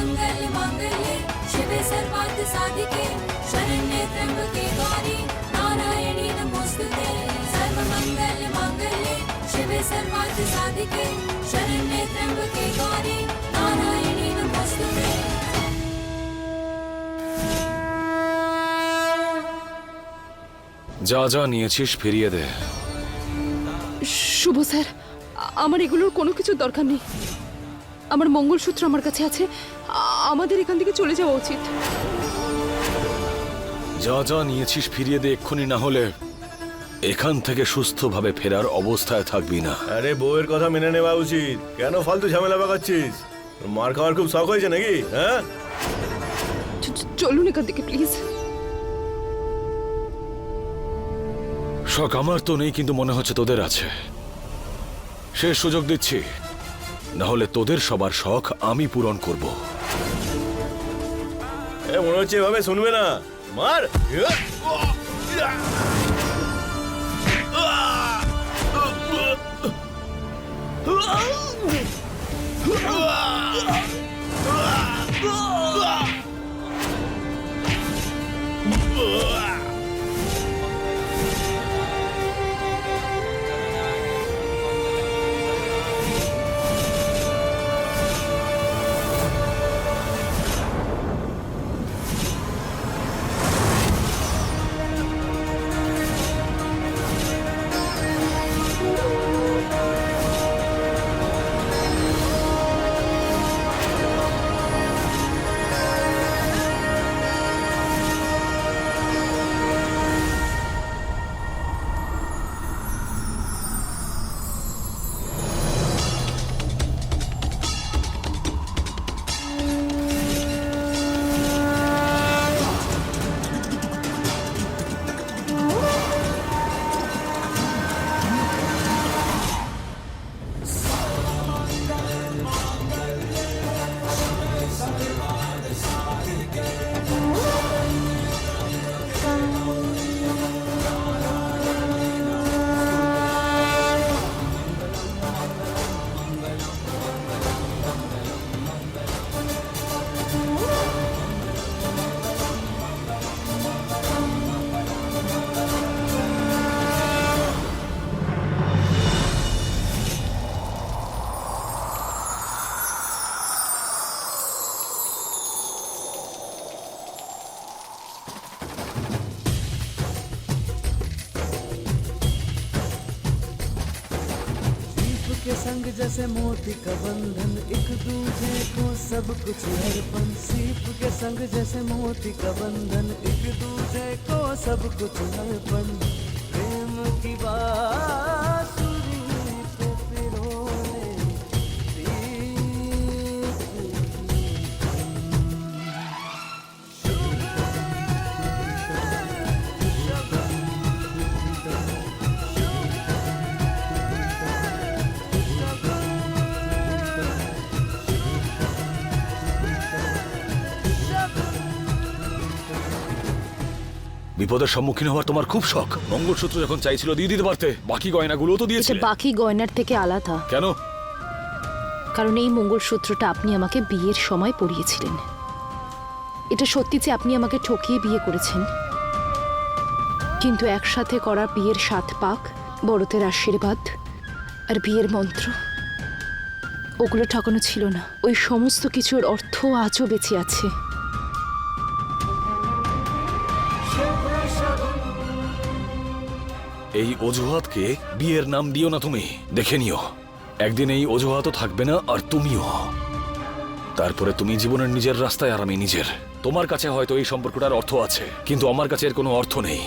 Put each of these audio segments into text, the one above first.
सर्वमंगल मांगल्ये शिवे सर्वार्थ साधिके शरण्ये त्र्यंबके गौरी नारायणी नमोस्तुते। सर्वमंगल मांगल्ये शिवे सर्वार्थ साधिके शरण्ये त्र्यंबके गौरी नारायणी नमोस्तुते। যা যা নিয়েছিস ফিরিয়ে দে। শুভ স্যার, আমার এগুলোর কোনো কিছুর দরকার নেই। আমার মঙ্গলসূত্র আমার কাছে আছে। আমাদের এখান থেকে চলে যাওয়া উচিত। যা যা নিয়েছিস ফিরিয়ে দে এক্ষুনি, না হলে এখান থেকে সুস্থভাবে ফেরার অবস্থায় থাকবি না। আরে বউয়ের কথা মেনে নেওয়া উচিত, কেন ফালতু ঝামেলা পাকাচ্ছিস? মার খাওয়ার খুব শখ হয়েছে নাকি? হ্যাঁ, চলুন এখান থেকে প্লিজ। শখ আমার তো নেই, কিন্তু মনে হচ্ছে তোদের আছে। শেষ সুযোগ দিচ্ছি, না হলে তোদের সবার শখ আমি পূরণ করব। মনে হচ্ছে এভাবে শুনবে না। মার। के संग जैसे मोती का बंधन, एक दूजे को सब कुछ अर्पण। सीप के संग जैसे मोती का बंधन, एक दूजे को सब कुछ अर्पण। प्रेम की बांसुरी पे पिरोने दीप की বিপদের সম্মুখীন হওয়ার তোমার খুব শখ। মঙ্গলসূত্র যখন চাইছিল দিয়ে দিতে পারতে, বাকি গয়নাগুলো তো এটা দিয়েছিলে। বাকি গয়নার থেকে আলাদা, কেন? কারণ এই মঙ্গলসূত্রটা আপনি আমাকে বিয়ের সময় পরিয়েছিলেন। এটা সত্যি যে আপনি আমাকে ঠকিয়ে বিয়ে করেছেন, কিন্তু একসাথে করা বিয়ের 7 পাক, বড়দের আশীর্বাদ আর বিয়ের মন্ত্র, ওগুলো ঠকানো ছিল না। ওই সমস্ত কিছুর অর্থ আজও বেঁচে আছে। এই অজুহাতকে বিয়ের নাম দিও না তুমি। দেখে নিও, একদিন এই অজুহাতও থাকবে না, আর তুমিও। তারপরে তুমি জীবনের নিজের রাস্তায়, আর আমি নিজের। তোমার কাছে হয়তো এই সম্পর্কটার অর্থ আছে, কিন্তু আমার কাছে এর কোনো অর্থ নেই।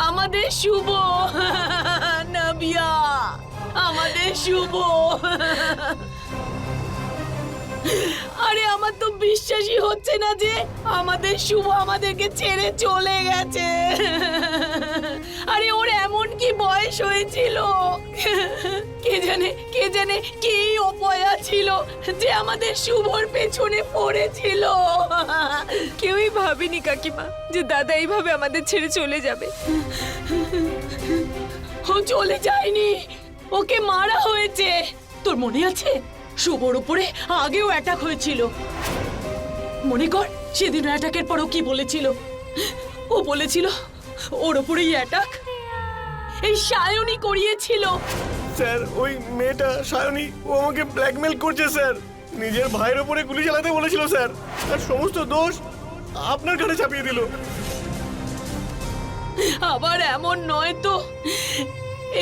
আমাদের শুভ নাবিয়া, আমাদের শুভ। আরে আমার তো বিশ্বাসই হচ্ছে না যে আমাদের শুভ আমাদেরকে ছেড়ে চলে গেছে। আরে ওর এমন কি বয়স হয়েছিল, কে জানে কি অপয়া ছিল যে আমাদের শুভর পেছনে পড়েছিল। কেউই ভাবেনি কাকিমা যে দাদা এইভাবে আমাদের ছেড়ে চলে যাবে। ও চলে যায়নি, ওকে মারা হয়েছে। তোর মনে আছে শুভর উপরে আগেও অ্যাটাক হয়েছিল? মনে কর সেদিন অ্যাটাকের পর ও কি বলেছিল? ও বলেছিল ওর উপরেই অ্যাটাক এই সায়নী করিয়েছিল। স্যার ওই মেয়েটা সায়নী, ও আমাকে ব্ল্যাকমেল করছে স্যার। নিজের ভাইয়ের উপরে গুলি চালাতে বলেছিল স্যার, আর সমস্ত দোষ আপনার ঘাড়ে চাপিয়ে দিল। আবার এমন নয় তো,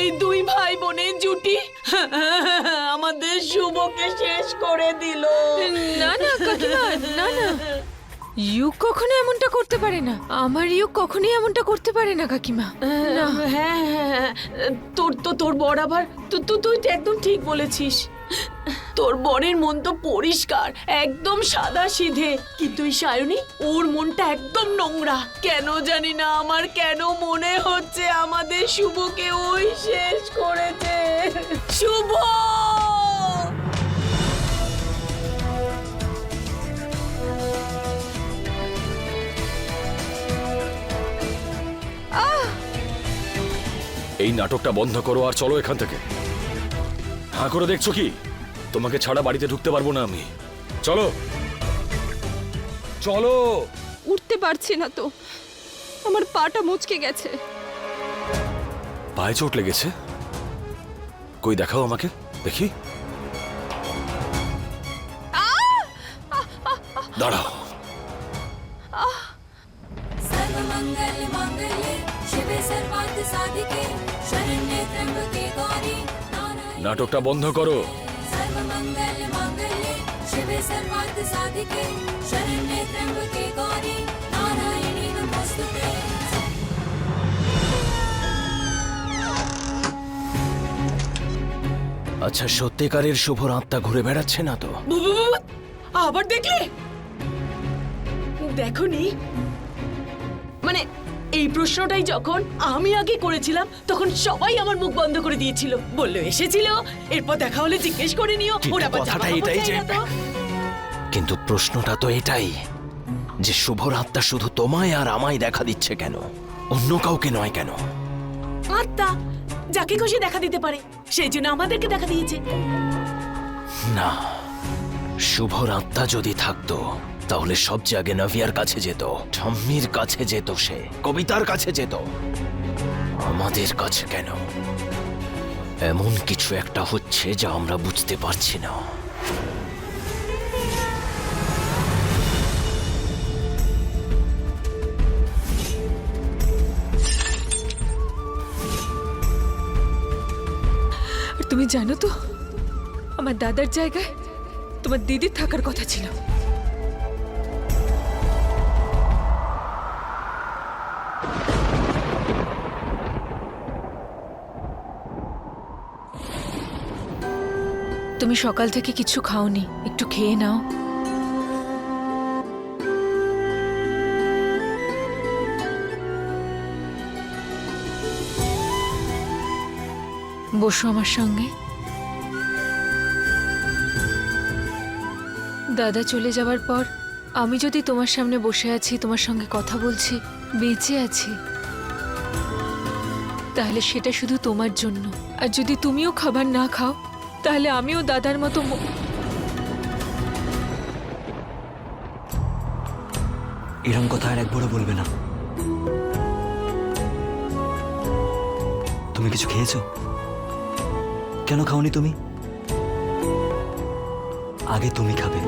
এই দুই ভাই বোনের জুটি আমাদের শুভকে শেষ করে দিল। না না কাকিমা, না না, ইউক কখনো এমনটা করতে পারে না। আমার ইউক কখনোই এমনটা করতে পারে না কাকিমা। না, হ্যাঁ, তোর বর আবার তুই একদম ঠিক বলেছিস। তোর বরের মন তো পরিষ্কার, একদম সাদা সিধে, কিন্তু এই সায়নী ওর মনটা একদম নোংরা। কেন জানি না আমার কেন মনে হচ্ছে আমাদের শুভকে ওই শেষ করেছে। শুভ এই নাটকটা বন্ধ করো আর চলো এখান থেকে। হাঁ করে দেখছো কি? তোমাকে ছাড়া বাড়িতে ঢুকতে পারবো না আমি। চলো চলো। উঠতে পারছি না তো, আমার পাটা মুচকে গেছে। পায়ে চোট লেগেছে? কই দেখাও আমাকে দেখি। দাঁড়াও। सर्वमंगल मांगल्ये शिवे सर्वार्थ साधिके शरण्ये त्र्यंबके गौरी नारायणी নাটকটা বন্ধ করো। सर्वमंगल मांगल्ये शिवे सर्वार्थ साधिके शरण्ये त्र्यंबके गौरी नारायणी नमोस्तुते। আচ্ছা, সত্যিকারের শুভর আত্মা ঘুরে বেড়াচ্ছে না তো? আবার দেখলে? দেখোনি, মানে এই প্রশ্নটাই যখন আমি আগে করেছিলাম তখন সবাই আমার মুখ বন্ধ করে দিয়েছিল, বললো এসেছিল, এরপর দেখা হলে জিজ্ঞেস করে নিও। কিন্তু ওরা আবার কথাটা জামা কাপড় এটাই চাই যে- না তো? কিন্তু প্রশ্নটা তো এটাই যে শুভর আত্মা শুধু তোমায় আর আমায় দেখা দিচ্ছে কেন, অন্য কাউকে নয় কেন? আত্মা যাকে খুশি দেখা দিতে পারে, সেই জন্য আমাদেরকে দেখা দিয়েছে। না, শুভর আত্মা যদি থাকতো তাহলে সবচেয়ে আগে নভিয়ার কাছে যেত, ঠম্মির কাছে যেত, সে কবিতার কাছে যেত। আমাদের কাছে কেন? এমন কিছু একটা হচ্ছে যা আমরা বুঝতে পারছি না। আর তুমি জানো তো, আমার দাদার জায়গায় তোমার দিদির থাকার কথা ছিল। তুমি সকাল থেকে কিছু খাওনি, একটু খেয়ে নাও। বসো আমার সঙ্গে। দাদা চলে যাওয়ার পর আমি যদি তোমার সামনে বসে আছি, তোমার সঙ্গে কথা বলছি, বেঁচে আছি, তাহলে সেটা শুধু তোমার জন্য। আর যদি তুমিও খাবার না খাও তাহলে আমিও দাদার মতো এরম কথা আর একবারও বলবে না। তুমি কিছু খেয়েছো? কেন খাওনি তুমি? আগে তুমি খাবে।